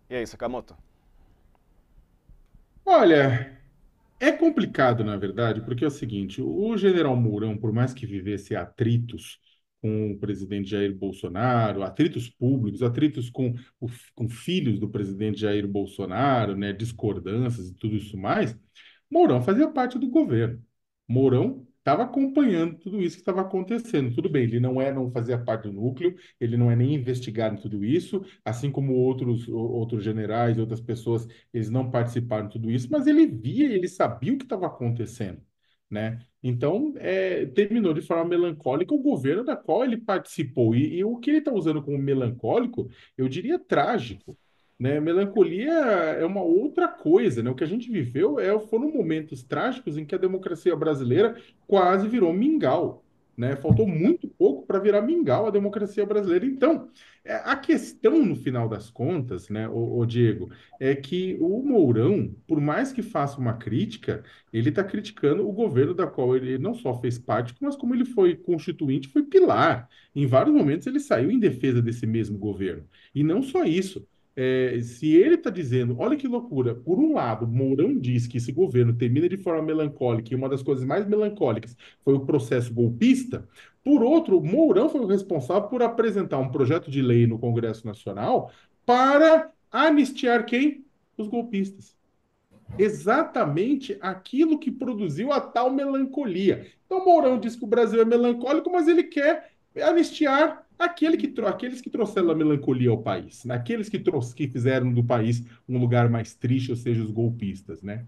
E aí, Sakamoto? Olha, é complicado, na verdade, porque é o seguinte: o general Mourão, por mais que vivesse atritos com o presidente Jair Bolsonaro, atritos públicos, atritos com filhos do presidente Jair Bolsonaro, né, discordâncias e tudo isso mais, Mourão fazia parte do governo. Mourão estava acompanhando tudo isso que estava acontecendo. Tudo bem, ele não fazia parte do núcleo, ele não é nem investigado em tudo isso, assim como outros generais e outras pessoas, eles não participaram de tudo isso, mas ele via, ele sabia o que estava acontecendo, né? Então, terminou de forma melancólica o governo da qual ele participou. E o que ele está usando como melancólico, eu diria trágico, né? Melancolia é uma outra coisa, né? O que a gente viveu foram momentos trágicos em que a democracia brasileira quase virou mingau, né? Faltou muito pouco para virar mingau a democracia brasileira. Então, a questão, no final das contas, né, o Diego, é que o Mourão, por mais que faça uma crítica, ele está criticando o governo da qual ele não só fez parte, mas como ele foi constituinte, foi pilar. Em vários momentos ele saiu em defesa desse mesmo governo. E não só isso. Se ele está dizendo, olha que loucura, por um lado, Mourão diz que esse governo termina de forma melancólica, e uma das coisas mais melancólicas foi o processo golpista, por outro, Mourão foi o responsável por apresentar um projeto de lei no Congresso Nacional para anistiar quem? Os golpistas. Exatamente aquilo que produziu a tal melancolia. Então, Mourão diz que o Brasil é melancólico, mas ele quer anistiar aqueles que trouxeram a melancolia ao país, né? Aqueles que fizeram do país um lugar mais triste, ou seja, os golpistas, né?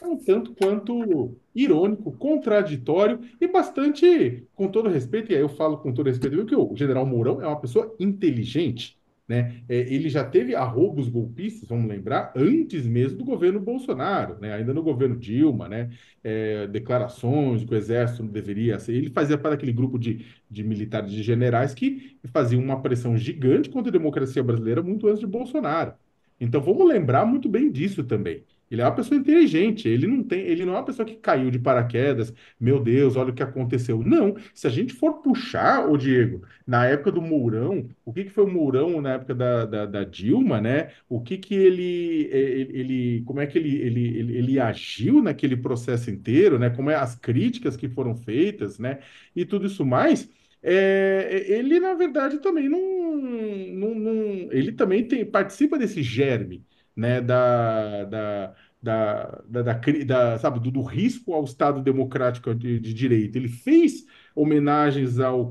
É um tanto quanto irônico, contraditório e bastante, com todo respeito, e aí eu falo com todo respeito, viu, que o general Mourão é uma pessoa inteligente, né? Ele já teve arroubos golpistas, vamos lembrar, antes mesmo do governo Bolsonaro, né? Ainda no governo Dilma, né? Declarações de que o exército não deveria ser. Ele fazia parte daquele grupo de militares, de generais que faziam uma pressão gigante contra a democracia brasileira muito antes de Bolsonaro. Então vamos lembrar muito bem disso também. Ele é uma pessoa inteligente, ele não é uma pessoa que caiu de paraquedas, meu Deus, olha o que aconteceu. Não, se a gente for puxar, ô Diego, na época do Mourão, o que que foi o Mourão na época da Dilma, né? O que que como é que ele agiu naquele processo inteiro, né? Como é as críticas que foram feitas, né? E tudo isso mais. Ele, na verdade, também ele também participa desse germe, né, sabe, do risco ao Estado Democrático de Direito. Ele fez homenagens ao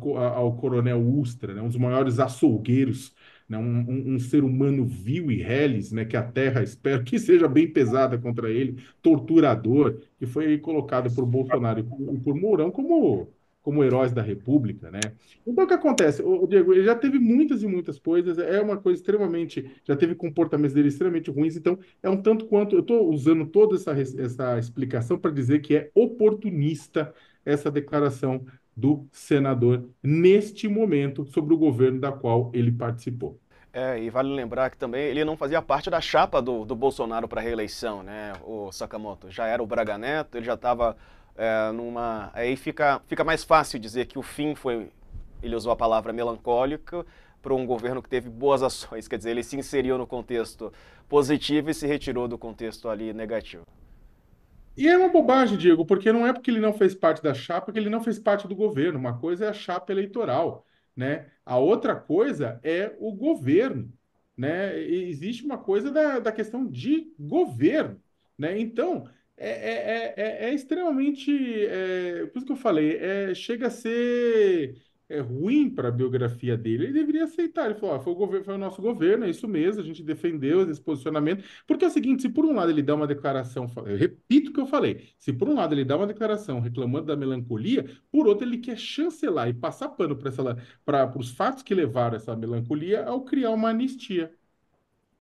Coronel Ustra, né, um dos maiores açougueiros, né, um ser humano vil e reles, né, que a terra espero que seja bem pesada contra ele, torturador, que foi colocado por Bolsonaro e por Mourão como heróis da República, né? Então, o que acontece? O Diego, ele já teve muitas e muitas coisas, é uma coisa extremamente, já teve comportamentos dele extremamente ruins, então é um tanto quanto, eu estou usando toda essa explicação para dizer que é oportunista essa declaração do senador neste momento sobre o governo da qual ele participou. E vale lembrar que também ele não fazia parte da chapa do Bolsonaro para reeleição, né, o Sakamoto? Já era o Braga Neto, ele já estava numa. Aí fica mais fácil dizer que o fim foi. Ele usou a palavra melancólico para um governo que teve boas ações, quer dizer, ele se inseriu no contexto positivo e se retirou do contexto ali negativo. E é uma bobagem, Diego, porque não é porque ele não fez parte da chapa que ele não fez parte do governo. Uma coisa é a chapa eleitoral, né? A outra coisa é o governo, né? E existe uma coisa da questão de governo, né? Então, é extremamente... por isso que eu falei, chega a ser ruim para a biografia dele. Ele deveria aceitar. Ele falou, foi o governo, foi o nosso governo, é isso mesmo, a gente defendeu esse posicionamento. Porque é o seguinte, se por um lado ele dá uma declaração, eu repito o que eu falei, se por um lado ele dá uma declaração reclamando da melancolia, por outro ele quer chancelar e passar pano para os fatos que levaram essa melancolia ao criar uma anistia.